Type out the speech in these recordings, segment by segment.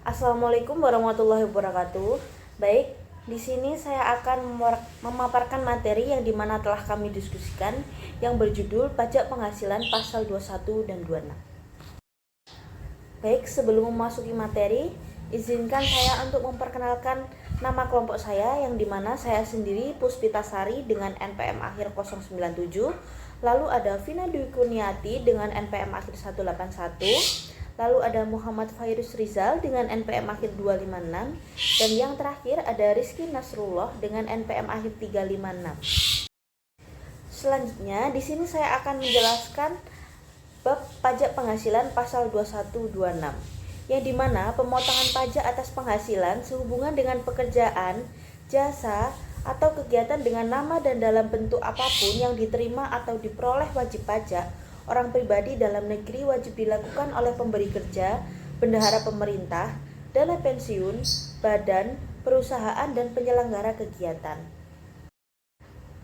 Assalamualaikum warahmatullahi wabarakatuh. Baik, di sini saya akan memaparkan materi yang dimana telah kami diskusikan yang berjudul Pajak Penghasilan Pasal 21 dan 26. Baik, sebelum memasuki materi, izinkan saya untuk memperkenalkan nama kelompok saya yang dimana saya sendiri Puspitasari dengan NPM akhir 097, lalu ada Vina Dwi Kurniati dengan NPM akhir 181, lalu ada Muhammad Fairuz Rizal dengan NPM akhir 256, dan yang terakhir ada Rizky Nasrullah dengan NPM akhir 356. Selanjutnya, di sini saya akan menjelaskan bab pajak penghasilan pasal 2126, yang dimana pemotongan pajak atas penghasilan sehubungan dengan pekerjaan, jasa, atau kegiatan dengan nama dan dalam bentuk apapun yang diterima atau diperoleh wajib pajak orang pribadi dalam negeri wajib dilakukan oleh pemberi kerja, bendahara pemerintah, dana pensiun, badan, perusahaan, dan penyelenggara kegiatan.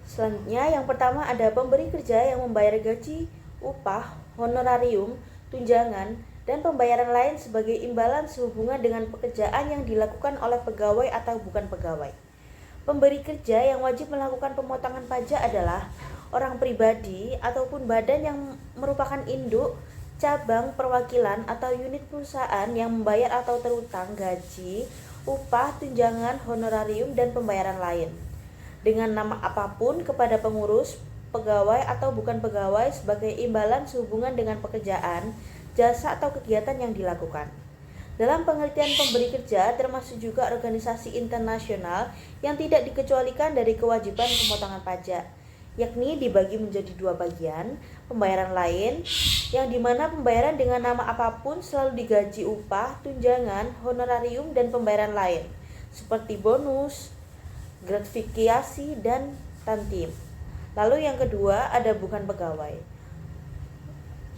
Selanjutnya, yang pertama ada pemberi kerja yang membayar gaji, upah, honorarium, tunjangan, dan pembayaran lain sebagai imbalan sehubungan dengan pekerjaan yang dilakukan oleh pegawai atau bukan pegawai. Pemberi kerja yang wajib melakukan pemotongan pajak adalah orang pribadi ataupun badan yang merupakan induk, cabang, perwakilan, atau unit perusahaan yang membayar atau terutang gaji, upah, tunjangan, honorarium, dan pembayaran lain dengan nama apapun kepada pengurus, pegawai, atau bukan pegawai sebagai imbalan sehubungan dengan pekerjaan, jasa, atau kegiatan yang dilakukan. Dalam pengertian pemberi kerja termasuk juga organisasi internasional yang tidak dikecualikan dari kewajiban pemotongan pajak, yakni dibagi menjadi dua bagian, pembayaran lain, yang dimana pembayaran dengan nama apapun selalu digaji upah, tunjangan, honorarium, dan pembayaran lain, seperti bonus, gratifikasi, dan tantim. Lalu yang kedua ada bukan pegawai,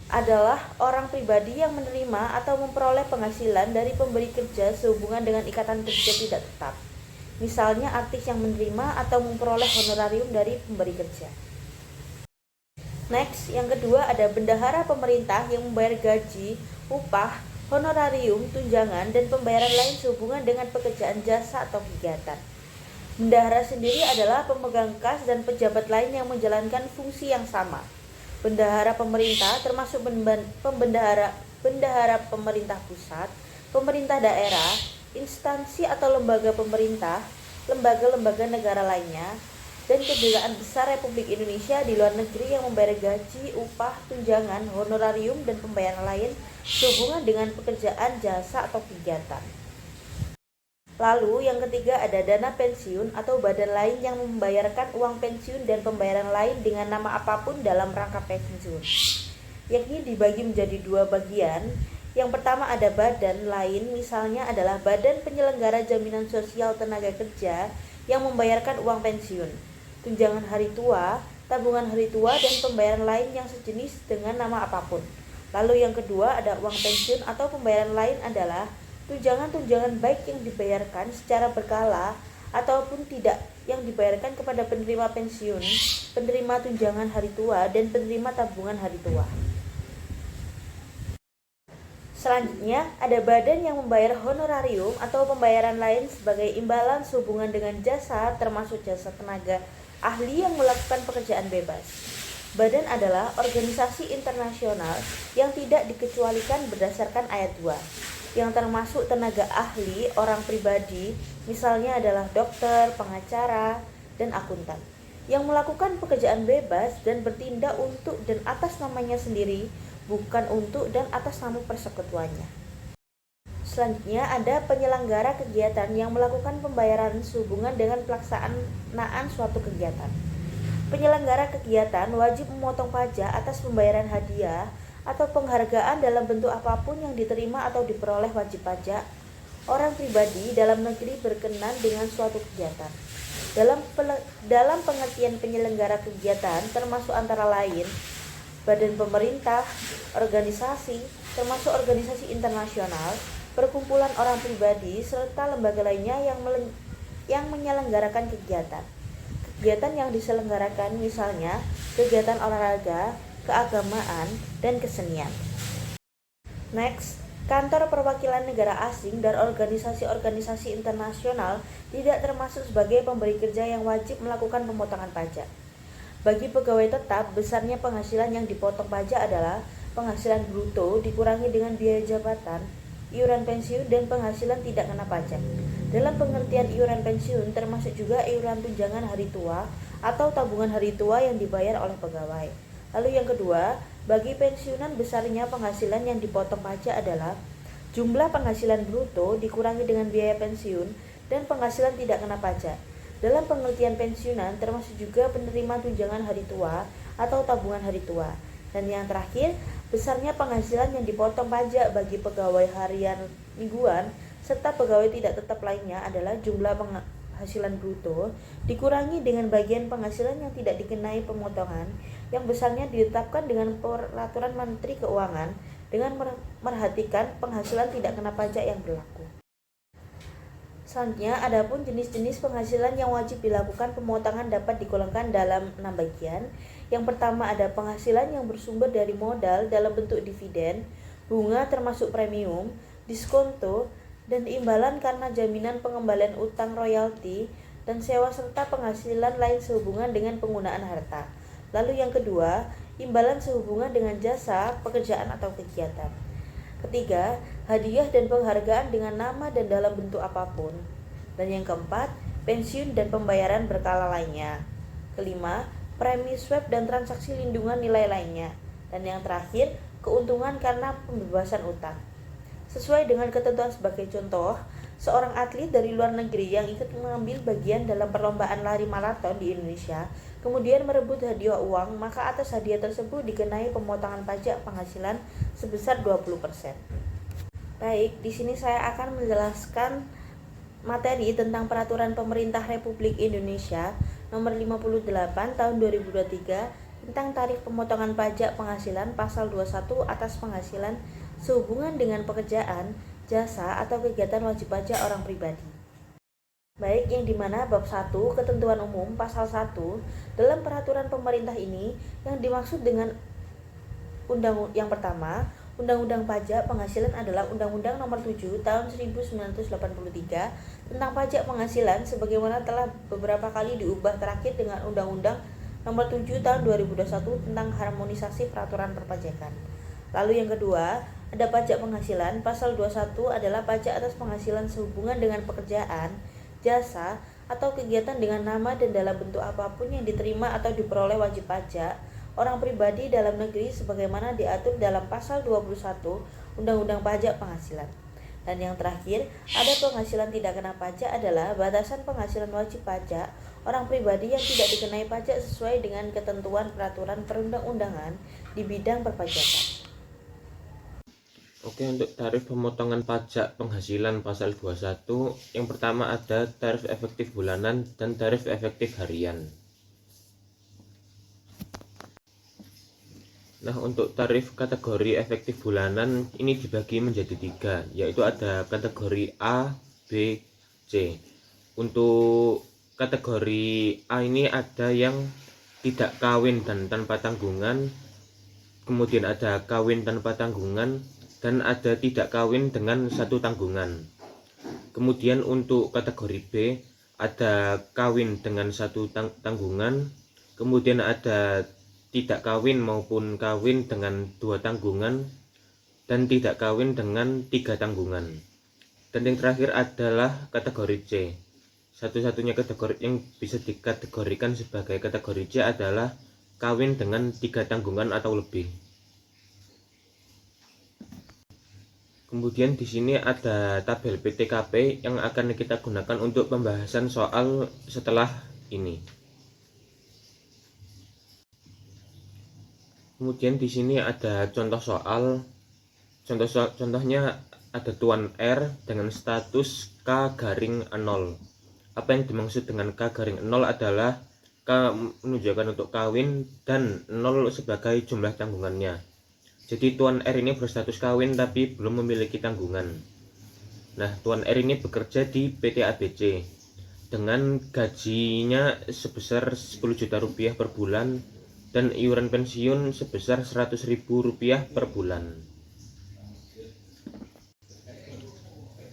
adalah orang pribadi yang menerima atau memperoleh penghasilan dari pemberi kerja sehubungan dengan ikatan kerja tidak tetap. Misalnya artis yang menerima atau memperoleh honorarium dari pemberi kerja. Next, yang kedua ada bendahara pemerintah yang membayar gaji, upah, honorarium, tunjangan, dan pembayaran lain sehubungan dengan pekerjaan jasa atau kegiatan. Bendahara sendiri adalah pemegang kas dan pejabat lain yang menjalankan fungsi yang sama. Bendahara pemerintah termasuk bendahara pemerintah pusat, pemerintah daerah, instansi atau lembaga pemerintah, lembaga-lembaga negara lainnya, dan kedutaan besar Republik Indonesia di luar negeri yang membayar gaji, upah, tunjangan, honorarium, dan pembayaran lain sehubungan dengan pekerjaan, jasa, atau kegiatan. Lalu yang ketiga ada dana pensiun atau badan lain yang membayarkan uang pensiun dan pembayaran lain dengan nama apapun dalam rangka pensiun, yakni dibagi menjadi dua bagian. Yang pertama ada badan lain, misalnya adalah Badan Penyelenggara Jaminan Sosial Tenaga Kerja yang membayarkan uang pensiun, tunjangan hari tua, tabungan hari tua, dan pembayaran lain yang sejenis dengan nama apapun. Lalu yang kedua ada uang pensiun atau pembayaran lain adalah tunjangan-tunjangan baik yang dibayarkan secara berkala ataupun tidak yang dibayarkan kepada penerima pensiun, penerima tunjangan hari tua, dan penerima tabungan hari tua. Selanjutnya, ada badan yang membayar honorarium atau pembayaran lain sebagai imbalan sehubungan dengan jasa termasuk jasa tenaga ahli yang melakukan pekerjaan bebas. Badan adalah organisasi internasional yang tidak dikecualikan berdasarkan ayat 2. Yang termasuk tenaga ahli orang pribadi, misalnya adalah dokter, pengacara, dan akuntan, yang melakukan pekerjaan bebas dan bertindak untuk dan atas namanya sendiri, bukan untuk dan atas nama persekutuannya. Selanjutnya ada penyelenggara kegiatan yang melakukan pembayaran sehubungan dengan pelaksanaan suatu kegiatan. Penyelenggara kegiatan wajib memotong pajak atas pembayaran hadiah atau penghargaan dalam bentuk apapun yang diterima atau diperoleh wajib pajak orang pribadi dalam negeri berkenan dengan suatu kegiatan. Dalam pengertian penyelenggara kegiatan termasuk antara lain badan pemerintah, organisasi, termasuk organisasi internasional, perkumpulan orang pribadi, serta lembaga lainnya yang menyelenggarakan kegiatan. Kegiatan yang diselenggarakan misalnya kegiatan olahraga, keagamaan, dan kesenian. Next, Kantor perwakilan negara asing dan organisasi-organisasi internasional tidak termasuk sebagai pemberi kerja yang wajib melakukan pemotongan pajak. Bagi pegawai tetap, besarnya penghasilan yang dipotong pajak adalah penghasilan bruto dikurangi dengan biaya jabatan, iuran pensiun, dan penghasilan tidak kena pajak. Dalam pengertian iuran pensiun termasuk juga iuran tunjangan hari tua atau tabungan hari tua yang dibayar oleh pegawai. Lalu yang kedua, bagi pensiunan besarnya penghasilan yang dipotong pajak adalah jumlah penghasilan bruto dikurangi dengan biaya pensiun dan penghasilan tidak kena pajak. Dalam pengertian pensiunan termasuk juga penerima tunjangan hari tua atau tabungan hari tua. Dan yang terakhir, besarnya penghasilan yang dipotong pajak bagi pegawai harian mingguan serta pegawai tidak tetap lainnya adalah jumlah penghasilan bruto dikurangi dengan bagian penghasilan yang tidak dikenai pemotongan yang besarnya ditetapkan dengan peraturan Menteri Keuangan dengan merhatikan penghasilan tidak kena pajak yang berlaku. Selanjutnya, adapun jenis-jenis penghasilan yang wajib dilakukan pemotongan dapat digolongkan dalam 6 bagian. Yang pertama ada penghasilan yang bersumber dari modal dalam bentuk dividen, bunga termasuk premium, diskonto, dan imbalan karena jaminan pengembalian utang royalti dan sewa serta penghasilan lain sehubungan dengan penggunaan harta. Lalu yang kedua, imbalan sehubungan dengan jasa, pekerjaan atau kegiatan. Ketiga, hadiah dan penghargaan dengan nama dan dalam bentuk apapun. Dan yang keempat, pensiun dan pembayaran berkala lainnya. Kelima, premi swab dan transaksi lindungan nilai lainnya. Dan yang terakhir, keuntungan karena pembebasan utang. Sesuai dengan ketentuan sebagai contoh, seorang atlet dari luar negeri yang ikut mengambil bagian dalam perlombaan lari maraton di Indonesia, kemudian merebut hadiah uang, maka atas hadiah tersebut dikenai pemotongan pajak penghasilan sebesar 20%. Baik, di sini saya akan menjelaskan materi tentang Peraturan Pemerintah Republik Indonesia Nomor 58 Tahun 2023 tentang tarif pemotongan pajak penghasilan pasal 21 atas penghasilan sehubungan dengan pekerjaan, jasa, atau kegiatan wajib pajak orang pribadi. Baik, yang dimana bab 1 ketentuan umum pasal 1 dalam peraturan pemerintah ini yang dimaksud dengan yang pertama, Undang-Undang Pajak Penghasilan adalah Undang-Undang Nomor 7 Tahun 1983 tentang pajak penghasilan sebagaimana telah beberapa kali diubah terakhir dengan Undang-Undang Nomor 7 Tahun 2021 tentang harmonisasi peraturan perpajakan. Lalu yang kedua, ada pajak penghasilan. Pasal 21 adalah pajak atas penghasilan sehubungan dengan pekerjaan, jasa, atau kegiatan dengan nama dan dalam bentuk apapun yang diterima atau diperoleh wajib pajak orang pribadi dalam negeri sebagaimana diatur dalam pasal 21 Undang-Undang Pajak Penghasilan. Dan yang terakhir, ada penghasilan tidak kena pajak adalah batasan penghasilan wajib pajak orang pribadi yang tidak dikenai pajak sesuai dengan ketentuan peraturan perundang-undangan di bidang perpajakan. Oke, untuk tarif pemotongan pajak penghasilan pasal 21, yang pertama ada tarif efektif bulanan dan tarif efektif harian. Nah, untuk tarif kategori efektif bulanan ini dibagi menjadi 3, yaitu ada kategori A, B, C. Untuk kategori A ini ada yang tidak kawin dan tanpa tanggungan, kemudian ada kawin tanpa tanggungan, dan ada tidak kawin dengan satu tanggungan. Kemudian untuk kategori B ada kawin dengan satu tanggungan, kemudian ada tidak kawin maupun kawin dengan 2 tanggungan, dan tidak kawin dengan 3 tanggungan. Dan yang terakhir adalah kategori C. Satu-satunya kategori yang bisa dikategorikan sebagai kategori C adalah kawin dengan 3 tanggungan atau lebih. Kemudian di sini ada tabel PTKP yang akan kita gunakan untuk pembahasan soal setelah ini. Kemudian di sini ada contoh soal. Contohnya ada Tuan R dengan status K-0. Apa yang dimaksud dengan K-0 adalah K menunjukkan untuk kawin dan 0 sebagai jumlah tanggungannya. Jadi Tuan R ini berstatus kawin tapi belum memiliki tanggungan. Nah, Tuan R ini bekerja di PT ABC dengan gajinya sebesar 10 juta rupiah per bulan dan iuran pensiun sebesar 100.000 rupiah per bulan.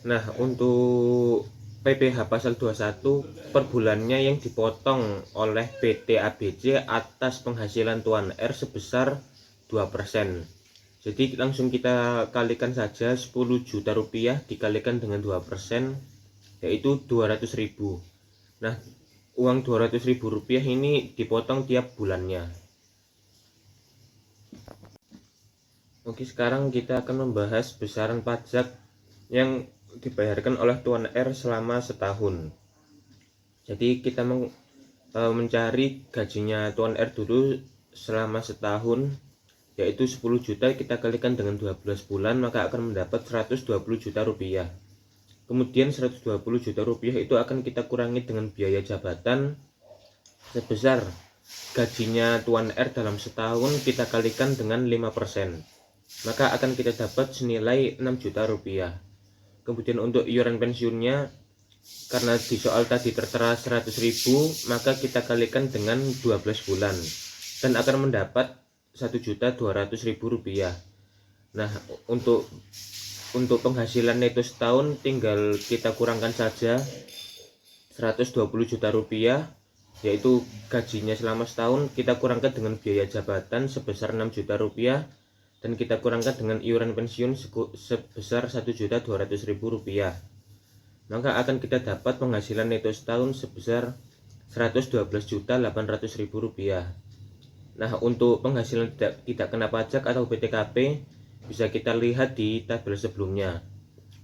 Nah, untuk PPh pasal 21 per bulannya yang dipotong oleh PT ABC atas penghasilan Tuan R sebesar 2%. Jadi langsung kita kalikan saja 10 juta rupiah dikalikan dengan 2%, yaitu 200.000. Nah, uang 200.000 rupiah ini dipotong tiap bulannya. Oke, sekarang kita akan membahas besaran pajak yang dibayarkan oleh Tuan R selama setahun. Jadi kita mencari gajinya Tuan R dulu selama setahun, yaitu 10 juta kita kalikan dengan 12 bulan, maka akan mendapat 120 juta rupiah. Kemudian 120 juta rupiah itu akan kita kurangi dengan biaya jabatan sebesar gajinya Tuan R dalam setahun kita kalikan dengan 5%, maka akan kita dapat senilai 6 juta rupiah. Kemudian untuk iuran pensiunnya, karena di soal tadi tertera 100.000, maka kita kalikan dengan 12 bulan dan akan mendapat 1.200.000 rupiah. Nah, untuk penghasilan neto setahun tinggal kita kurangkan saja 120 juta rupiah, yaitu gajinya selama setahun, kita kurangkan dengan biaya jabatan sebesar 6 juta rupiah dan kita kurangkan dengan iuran pensiun sebesar 1.200.000 rupiah, maka akan kita dapat penghasilan neto setahun sebesar 112.800.000 rupiah. Nah, untuk penghasilan tidak kena pajak atau PTKP bisa kita lihat di tabel sebelumnya.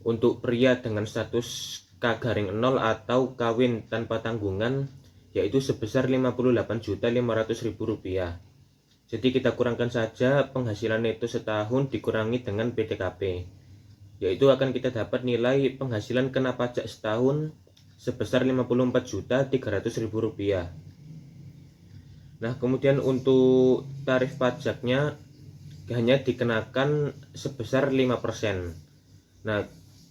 Untuk pria dengan status K-0 atau kawin tanpa tanggungan, yaitu sebesar 58.500.000 rupiah. Jadi kita kurangkan saja penghasilan neto setahun dikurangi dengan PTKP, yaitu akan kita dapat nilai penghasilan kena pajak setahun sebesar 54.300.000 rupiah. Nah, kemudian untuk tarif pajaknya hanya dikenakan sebesar 5%. Nah,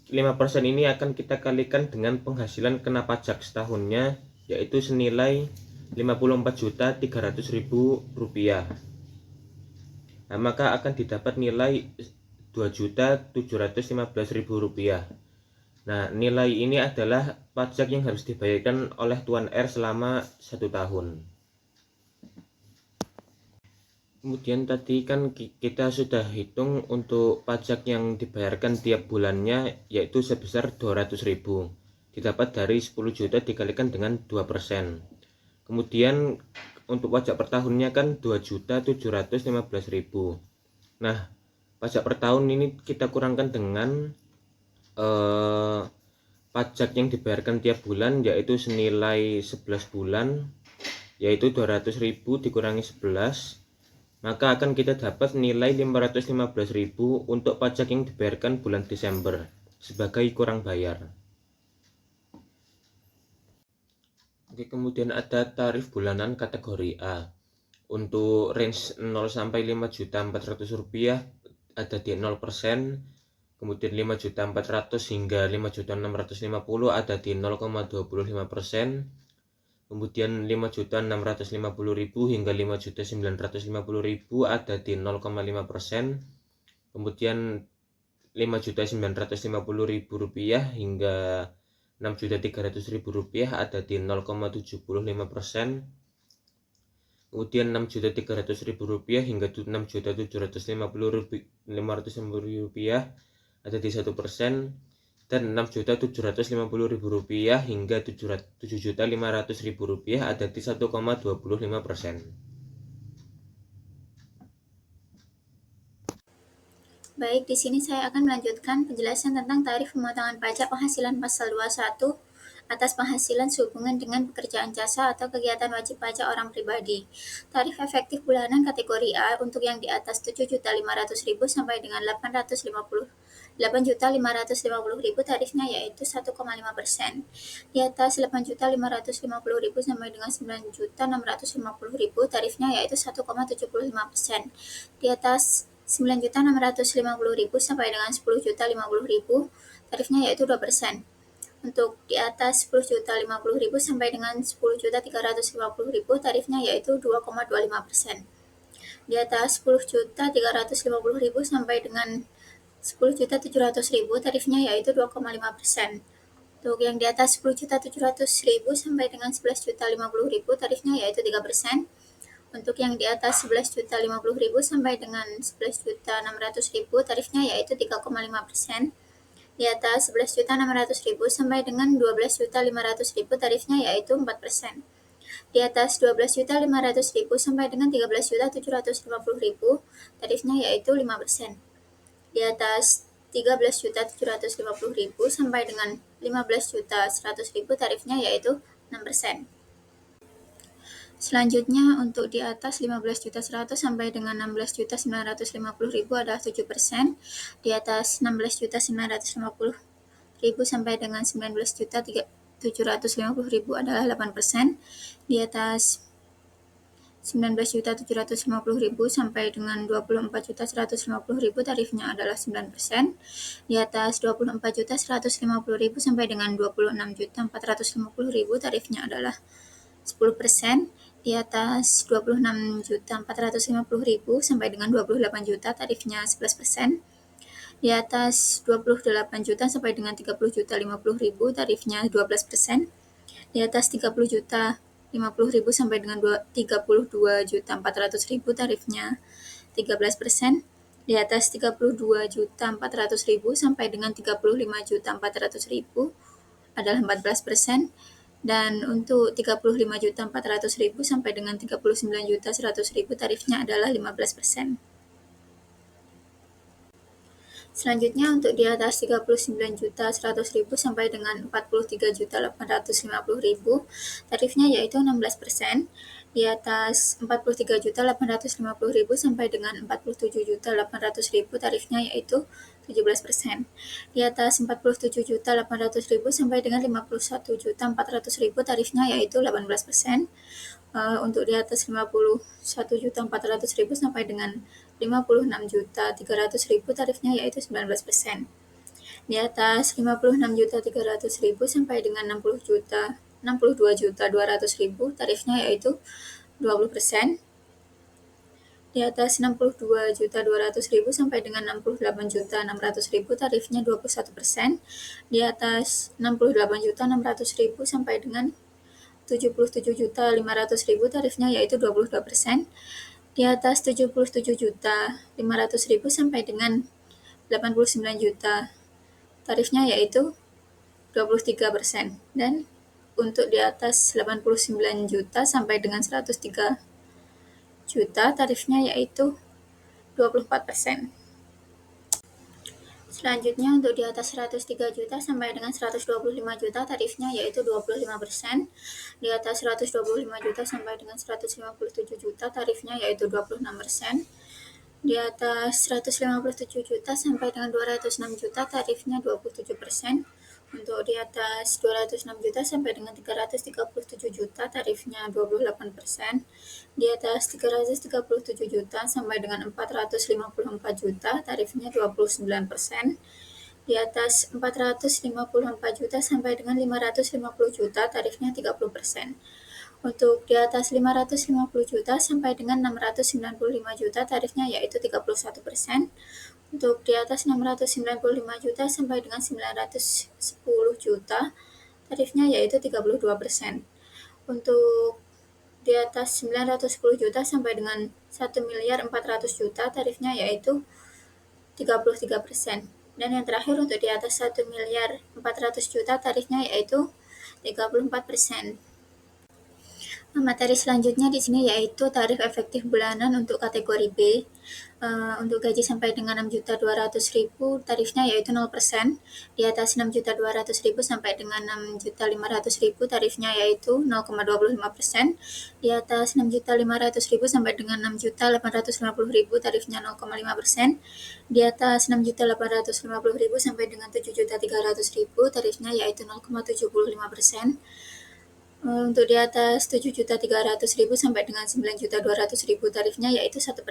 5% ini akan kita kalikan dengan penghasilan kena pajak setahunnya, yaitu senilai 54.300.000 rupiah. Nah, maka akan didapat nilai 2.715.000 rupiah. Nah, nilai ini adalah pajak yang harus dibayarkan oleh Tuan R selama 1 tahun. Kemudian tadi kan kita sudah hitung untuk pajak yang dibayarkan tiap bulannya, yaitu sebesar 200.000, didapat dari 10 juta dikalikan dengan 2%. Kemudian untuk pajak per tahunnya kan 2.715.000. Nah, pajak per tahun ini kita kurangkan dengan pajak yang dibayarkan tiap bulan, yaitu senilai 11 bulan, yaitu 200.000 dikurangi 11, maka akan kita dapat nilai 515.000 untuk pajak yang dibayarkan bulan Desember sebagai kurang bayar. Oke, kemudian ada tarif bulanan kategori A. Untuk range 0 sampai 5.400.000 rupiah ada di 0%, kemudian 5.400.000 hingga 5.650.000 ada di 0,25%, kemudian 5.650.000 hingga 5.950.000 ada di 0,5%, kemudian 5.950.000 rupiah hingga 6.300.000 rupiah ada di 0,75%, kemudian 6.300.000 rupiah hingga 6.750.000 rupiah ada di 1%, dan 6.750.000 rupiah hingga 7.500.000 rupiah ada di 1,25%. Baik, di sini saya akan melanjutkan penjelasan tentang tarif pemotongan pajak penghasilan pasal 21 atas penghasilan sehubungan dengan pekerjaan jasa atau kegiatan wajib pajak orang pribadi. Tarif efektif bulanan kategori A untuk yang di atas 7.500.000 sampai dengan 8.550.000 tarifnya yaitu 1,5%. Di atas 8.550.000 sampai dengan 9.650.000 tarifnya yaitu 1,75%. Di atas 9.650.000 sampai dengan 10.050.000 tarifnya yaitu 2%. Untuk di atas 10.050.000 sampai dengan 10.350.000 tarifnya yaitu 2,25%. Di atas 10.350.000 sampai dengan 10.700.000 tarifnya yaitu 2,5%. Untuk yang di atas 10.700.000 sampai dengan 11.050.000 tarifnya yaitu 3%. Untuk yang di atas 11.050.000 sampai dengan 11.600.000 tarifnya yaitu 3,5%. Di atas 11.600.000 sampai dengan 12.500.000 tarifnya yaitu 4%. Di atas 12.500.000 sampai dengan 13.750.000 tarifnya yaitu 5%. Di atas 13.750.000 sampai dengan 15.100.000 tarifnya yaitu 6%. Selanjutnya untuk di atas 15.100.000 sampai dengan 16.950.000 adalah 7%. Di atas 16.950.000 sampai dengan 19.750.000 adalah 8%. Di atas 19.750.000 sampai dengan 24.150.000 tarifnya adalah 9%. Di atas 24.150.000 sampai dengan 26.450.000 tarifnya adalah 10%. Di atas 26.450.000 sampai dengan 28 juta tarifnya 11%. Di atas 28 juta sampai dengan 30.050.000 tarifnya 12%. Di atas 30.050.000 sampai dengan 32.400.000 tarifnya 13%. Di atas 32.400.000 sampai dengan 35.400.000 adalah 14%. Dan untuk 35.400.000 sampai dengan 39.100.000 tarifnya adalah 15%. Selanjutnya untuk di atas 39.100.000 sampai dengan 43.850.000 tarifnya yaitu 16%. Di atas 43.850.000 sampai dengan 47.800.000 tarifnya yaitu 17%. Di atas 47.800.000 sampai dengan 51.400.000 tarifnya yaitu 18%. Untuk di atas 51.400.000 sampai dengan 56.300.000 tarifnya yaitu 19%. Di atas 56.300.000 sampai dengan 62.200.000 tarifnya yaitu 20%. Di atas 62.200.000 sampai dengan 68.600.000 tarifnya 21%. Di atas 68.600.000 sampai dengan 77.500.000 tarifnya yaitu 22%. Di atas 77.500.000 sampai dengan 89 juta tarifnya yaitu 23%. Dan untuk di atas 89 juta sampai dengan 103 juta tarifnya yaitu 24%. Selanjutnya untuk di atas 103 juta sampai dengan 125 juta tarifnya yaitu 25%. Di atas 125 juta sampai dengan 157 juta tarifnya yaitu 26%. Di atas 157 juta sampai dengan 206 juta tarifnya 27%. Untuk di atas 206 juta sampai dengan 337 juta tarifnya 28%. Di atas 337 juta sampai dengan 454 juta tarifnya 29%. Di atas 454 juta sampai dengan 550 juta tarifnya 30%. Untuk di atas 550 juta sampai dengan 695 juta tarifnya yaitu 31%. Untuk di atas 695 juta sampai dengan 910 juta tarifnya yaitu 32%. Untuk di atas 910 juta sampai dengan 1.400.000.000 juta tarifnya yaitu 33%. Dan yang terakhir untuk di atas 1.400.000.000 juta tarifnya yaitu 34%. Materi selanjutnya di sini yaitu tarif efektif bulanan untuk kategori B. Untuk gaji sampai dengan 6.200.000 tarifnya yaitu 0%. Di atas 6.200.000 sampai dengan 6.500.000 tarifnya yaitu 0,25%. Di atas 6.500.000 sampai dengan 6.850.000 tarifnya 0,5%. Di atas 6.850.000 sampai dengan 7.300.000 tarifnya yaitu 0,75%. Untuk di atas 7.300.000 sampai dengan 9.200.000 tarifnya yaitu 1%.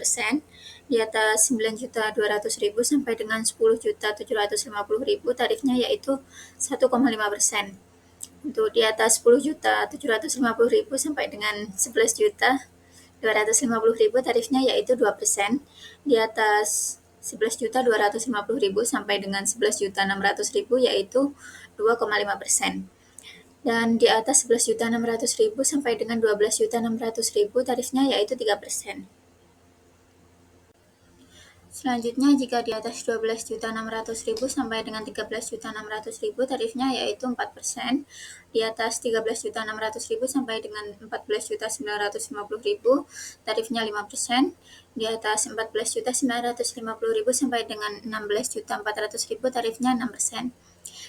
Di atas 9.200.000 sampai dengan 10.750.000 tarifnya yaitu 1,5%. Untuk di atas 10.750.000 sampai dengan 11.250.000 tarifnya yaitu 2%. Di atas 11.250.000 sampai dengan 11.600.000 yaitu 2,5%. Dan di atas 11.600.000 sampai dengan 12.600.000 tarifnya yaitu 3%. Selanjutnya, jika di atas 12.600.000 sampai dengan 13.600.000 tarifnya yaitu 4%, di atas 13.600.000 sampai dengan 14.950.000 tarifnya 5%, di atas 14.950.000 sampai dengan 16.400.000 tarifnya 6%.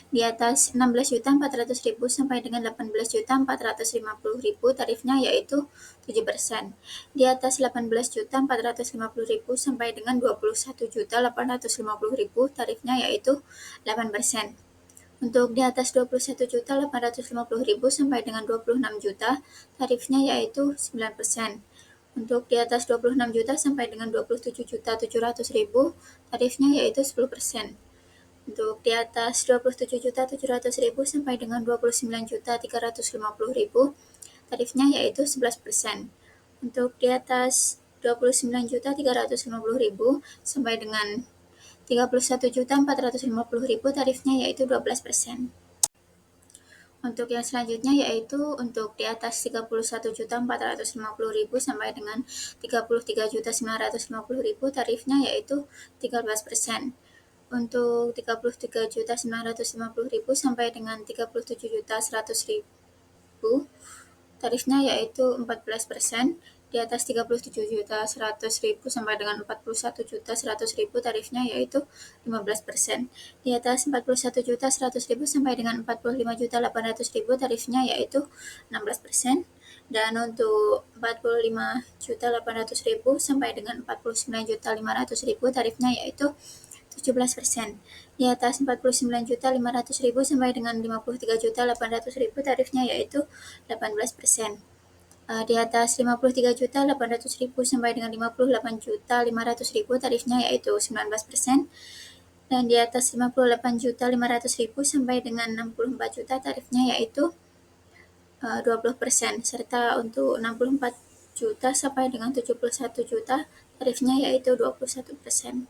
Di atas 16.400.000 sampai dengan 18.450.000 tarifnya yaitu 7%. Di atas 18.450.000 sampai dengan 21.850.000 tarifnya yaitu 8%. Untuk di atas 21.850.000 sampai dengan 26 juta tarifnya yaitu 9%. Untuk di atas 26 juta sampai dengan 27.700.000 tarifnya yaitu 10%. Untuk di atas 27.700.000 sampai dengan 29.350.000 tarifnya yaitu 11%. Untuk di atas 29.350.000 sampai dengan 31.450.000 tarifnya yaitu 12%. Untuk yang selanjutnya yaitu untuk di atas 31.450.000 sampai dengan 33.950.000 tarifnya yaitu 13%. Untuk 33.950.000 sampai dengan 37.100.000 tarifnya yaitu 14%. Di atas 37.100.000 sampai dengan 41.100.000 tarifnya yaitu 15%. Di atas 41.100.000 sampai dengan 45.800.000 tarifnya yaitu 16%. Dan untuk 45.800.000 sampai dengan 49.500.000 tarifnya yaitu 17%. Di atas 49.500.000 sampai dengan 53.800.000 tarifnya yaitu 18%. Di atas 53.800.000 sampai dengan 58.500.000 tarifnya yaitu 19%. Dan di atas 58.500.000 sampai dengan 64 juta tarifnya yaitu 20%. Serta untuk 64 juta sampai dengan 71 juta tarifnya yaitu 21%.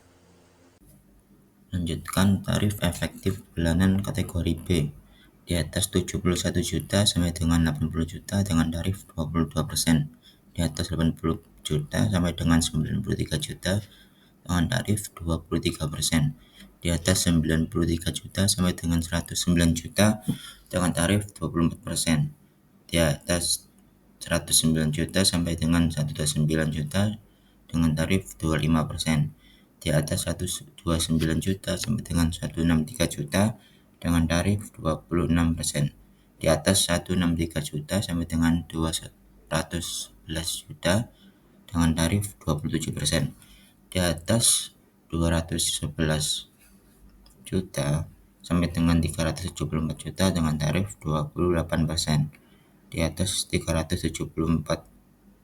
Lanjutkan tarif efektif bulanan kategori B. Di atas 71 juta sampai dengan 80 juta dengan tarif 22%. Di atas 80 juta sampai dengan 93 juta dengan tarif 23%. Di atas 93 juta sampai dengan 109 juta dengan tarif 24%. Di atas 109 juta sampai dengan 129 juta dengan tarif 25%. Di atas 129 juta sampai dengan 163 juta dengan tarif 26%. Di atas 163 juta sampai dengan 211 juta dengan tarif 27%. Di atas 211 juta sampai dengan 374 juta dengan tarif 28%. Di atas 374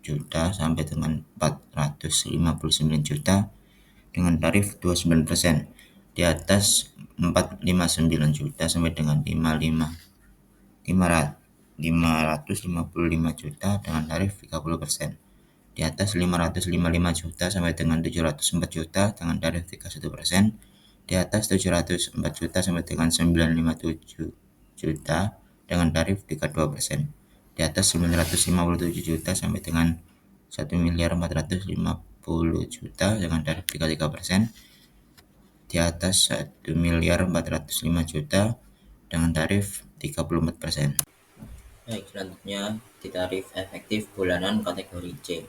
juta sampai dengan 459 juta dengan tarif 29%. Di atas 459 juta sampai dengan 555 juta dengan tarif 30%. Di atas 555 juta sampai dengan 704 juta dengan tarif 31%. Di atas 704 juta sampai dengan 957 juta dengan tarif 32%. Di atas 957 juta sampai dengan 1.450 juta dengan tarif 33%. Di atas 1.405 juta dengan tarif 34%. Baik, selanjutnya di tarif efektif bulanan kategori C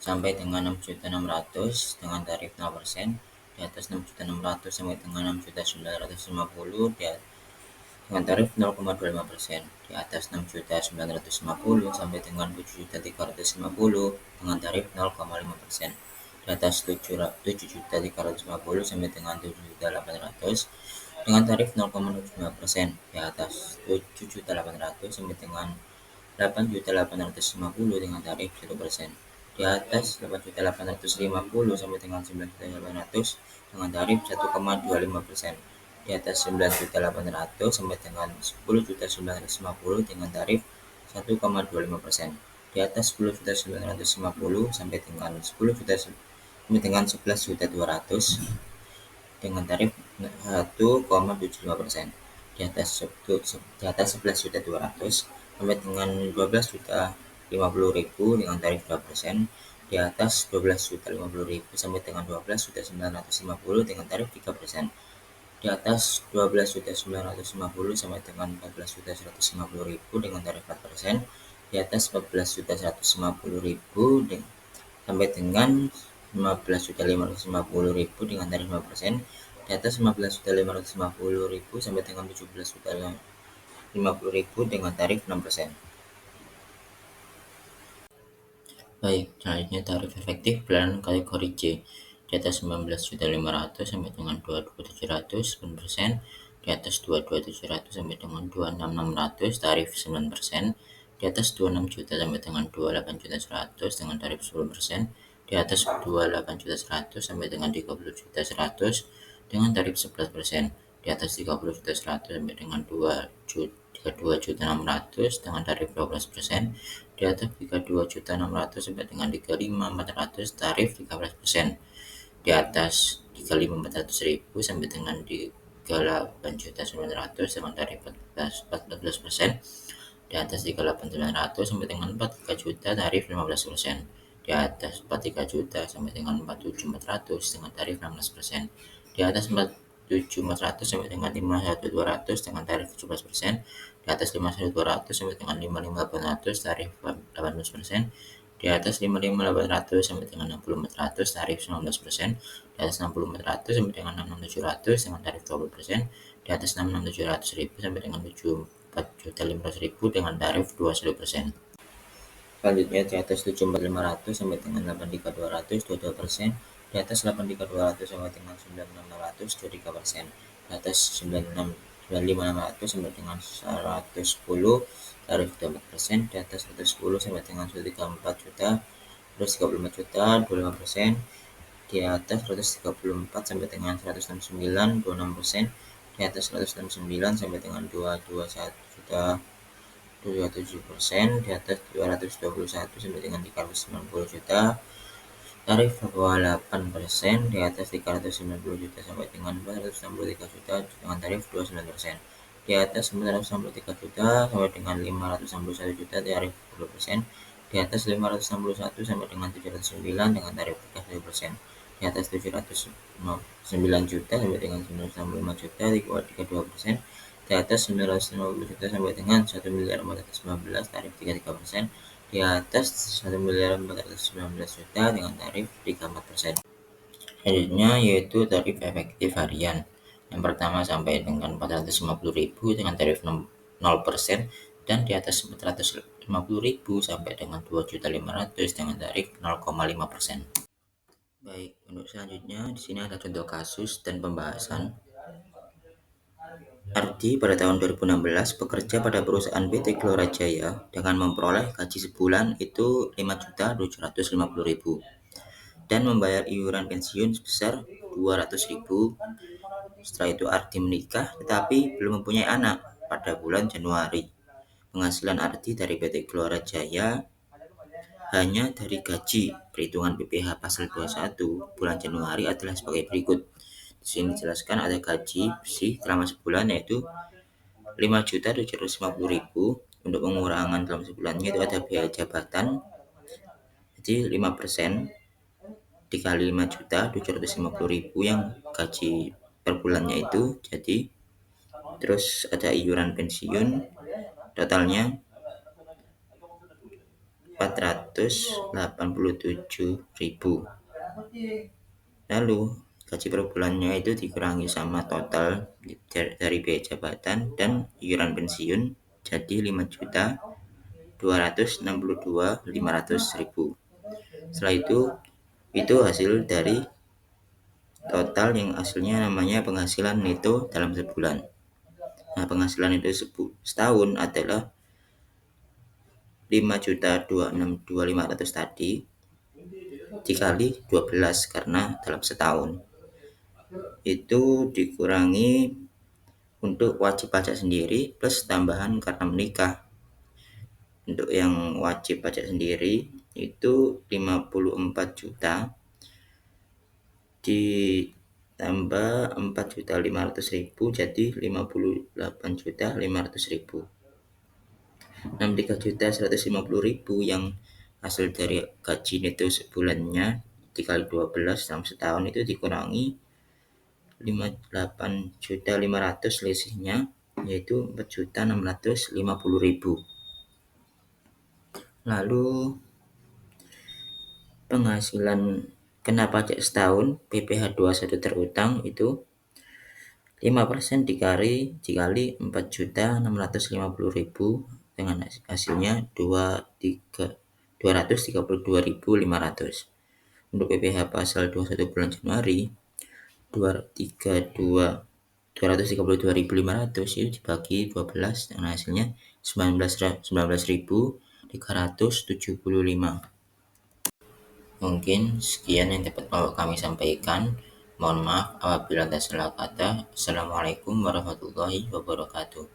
sampai dengan 6.600.000 dengan tarif 0%. Di atas 6.600.000 sampai dengan 6.950.000 dengan tarif 0,25%. Di atas 6.950.000 sampai dengan 7.350.000 dengan tarif 0,5%. Di atas 7.350.000 sampai dengan 7.800.000 dengan tarif 0,25%. Di atas 7.800.000 sampai dengan 8.850.000 dengan tarif 1%. Di atas 8.850.000 sampai dengan 9.800.000 dengan tarif 1,25%. Di atas 9.800.000 sampai dengan 10.950.000 dengan tarif 1,25%. Di atas 10.950.000 sampai dengan 10 juta sampai dengan 11.200.000 dengan tarif 1,75%. Di atas 11.200.000 sampai dengan 12.050.000 dengan tarif 2%. Di atas 12.050.000 sampai dengan 12.950 dengan tarif 3%. Di atas 12.950 sampai dengan 14.150.000 dengan tarif 4%. Di atas 14.150.000 sampai dengan 15.550.000 dengan tarif 5%. Di atas 15.550.000 sampai dengan 17.050.000 dengan tarif 6%. Baik, selanjutnya tarif efektif bulanan kategori C. Di atas 19.500.000 sampai dengan 22.700 9%. Di atas 22.700 sampai dengan 26.600 tarif 9%. Di atas 26 juta sampai dengan 28.100 dengan tarif 10%. Di atas 28.100 sampai dengan 30.100 dengan tarif 11%. Di atas 30.100 sampai dengan 32.600 dengan tarif 12%. Di atas 32.600 sampai dengan 35.400 tarif 13%. Di atas 35.400.000 sampai dengan 38.900 dengan tarif 14%. Di atas 38.900 sampai dengan 43 juta tarif 15%. Di atas 43 juta sampai dengan 47.400 dengan tarif 16%. Di atas 47.400 sampai dengan 51.200 dengan tarif 17%. Di atas 51.200 sampai dengan 55.800 tarif 18%. Di atas 55.800 sampai dengan 64.000 tarif 19%. Di atas 64.000 sampai dengan 66.700 dengan tarif 20%. Di atas 66.700.000 sampai dengan 74.500.000 dengan tarif 21%. Selanjutnya di atas 74.500 sampai dengan 83.200 22%. Di atas 83.200 sampai dengan 96.600 23%. Di atas 95.600 sampai dengan 110 tarif 24%. Di atas 110 sampai dengan 134 juta 134 juta 25%. Di atas 134 sampai dengan 169 26%. Di atas 169 sampai dengan 221 juta 27%. Di atas 221 sampai dengan 390 juta tarif 28%. Di atas 390 juta sampai dengan 463 juta dengan tarif 29%. Di atas 463 juta sampai dengan 561 juta tarif 10%. Di atas 561 sampai dengan 709 dengan tarif 30%. Di atas 709 juta sampai dengan 995 juta 32%. Di atas 950 juta sampai dengan 1.419 tarif 33%. Di atas 1.419 juta dengan tarif 34%. Selanjutnya yaitu tarif efektif harian. Yang pertama sampai dengan 450.000 dengan tarif 0% dan di atas 450.000 sampai dengan 2.500.000 dengan tarif 0,5%. Baik, untuk selanjutnya di sini ada contoh kasus dan pembahasan. Ardi pada tahun 2016 bekerja pada perusahaan PT Gelora Jaya dengan memperoleh gaji sebulan itu 5.750.000 dan membayar iuran pensiun sebesar 200.000. Setelah itu Ardi menikah tetapi belum mempunyai anak pada bulan Januari. Penghasilan Ardi dari PT Gelora Jaya hanya dari gaji. Perhitungan PPh pasal 21 bulan Januari adalah sebagai berikut. Di sini dijelaskan ada gaji bersih selama sebulan yaitu 5.750.000. Untuk pengurangan dalam sebulannya itu ada biaya jabatan. Jadi 5% dikali 5.750.000 yang gaji per bulannya itu. Jadi terus ada iuran pensiun totalnya 487.000. Lalu gaji per bulannya itu dikurangi sama total dari biaya jabatan dan iuran pensiun jadi 5.262.500.000. Setelah itu hasil dari total yang hasilnya namanya penghasilan neto dalam sebulan. Nah, penghasilan itu setahun adalah 5.262.500 tadi dikali 12 karena dalam setahun. Itu dikurangi untuk wajib pajak sendiri plus tambahan karena menikah. Untuk yang wajib pajak sendiri itu 54 juta tambah 4.500.000 jadi 58.500.000. 63.150.000 yang hasil dari gaji neto sebulannya dikali 12 dalam setahun itu dikurangi 58.500.000 selisihnya yaitu 4.650.000. Lalu penghasilan kena pajak setahun PPh 21 terutang itu 5% dikali 4.650.000 dengan hasilnya 232.500. Untuk PPh pasal 21 bulan Januari 232.500 itu dibagi 12 dengan hasilnya 19.375. Mungkin sekian yang dapat kami sampaikan. Mohon maaf apabila ada salah kata. Assalamualaikum warahmatullahi wabarakatuh.